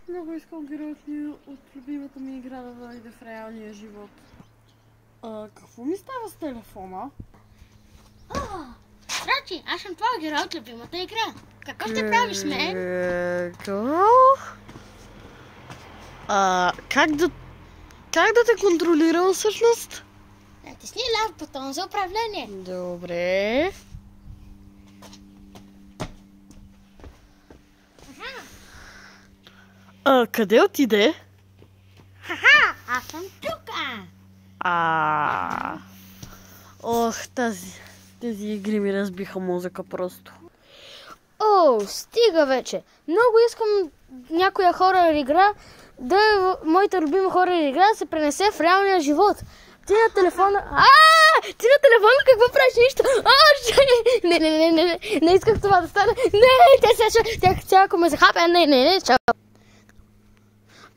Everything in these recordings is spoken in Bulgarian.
Много искам героят ми от любимата ми игра да дойде в реалния живот. Какво ми става с телефона? Значи, аз съм твой герой от любимата игра. Какъв те правиш с мен? Как да те контролирам всъщност? Натисни ляв бутон за управление. Добре. Къде отиде? Ха-ха, аз съм тук. Ох, тези игри ми разбиха мозъка просто. О, стига вече. Много искам някоя хорър игра, моята любима хорър игра да се пренесе в реалния живот. Ти на телефона... Ти на телефона какво правиш? Нищо? Не исках това да стане. Тя ако ме захапя, не, чао.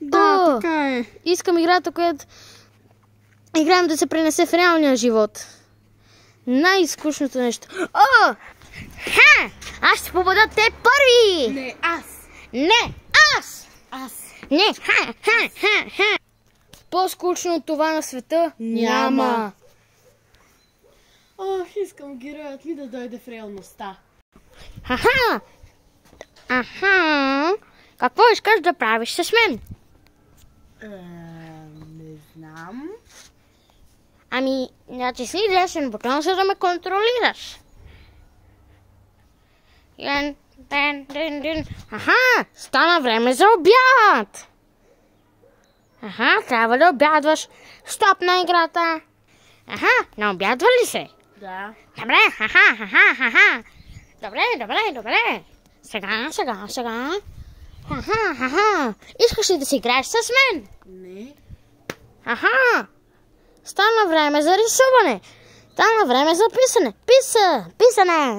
Да, така е. Искам играта, която играем да се пренесе в реалния живот. Най-скучното нещо. Аз ще победа те първи! Не, аз! Не, аз! Не, По-скучно от това на света няма. Ох, искам героят ми да дойде в реалността. Какво искаш да правиш с мен? Не знам. Натисни десен бутон, за да ме контролираш. Стана време за обяд. Трябва да обядваш. Стоп на играта. Не обядва ли се? Да. Добре, Добре. Сега. Искаш ли да си играеш с мен? Не. Стана време за рисуване. Стана време за писане.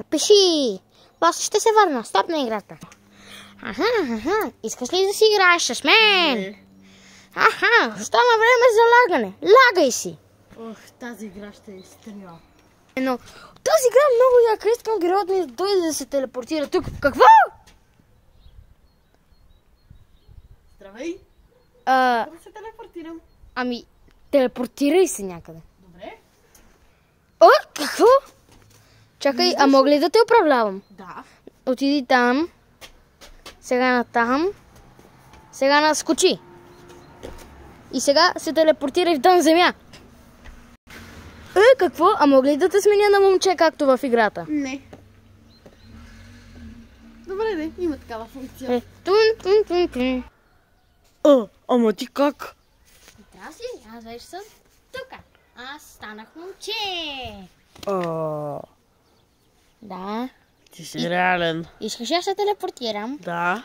Пиши. После ще се върна. Стоп на играта. Искаш ли да си играеш с мен? Не. Стана време за лагане. Лагай си. Ох, тази игра ще е изтрия. Но тази игра е много яка. Искам героят ми да дойде да се телепортира тук. Какво? Здравей. Да се телепортирам. Телепортирай се някъде. Добре. Какво? Чакай, мога ли да те управлявам? Да. Отиди там. Сега на там. Сега наскочи. И сега се телепортирай в дън земя. Какво? Мога ли да те сменя на момче, както в играта? Не. Добре, има такава функция. Ама ти как? Здрасти, аз вече съм тук. Аз станах момче. Да. Ти си реален. Искаш да се телепортирам? Да.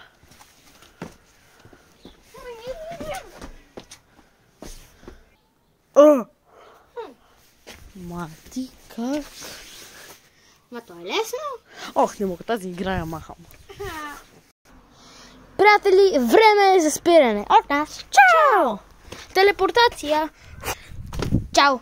Ти как? То е лесно. Ох, не мога, тази игра я махам. Приятели, време е за спиране. От нас. Чао! Телепортация. Чао!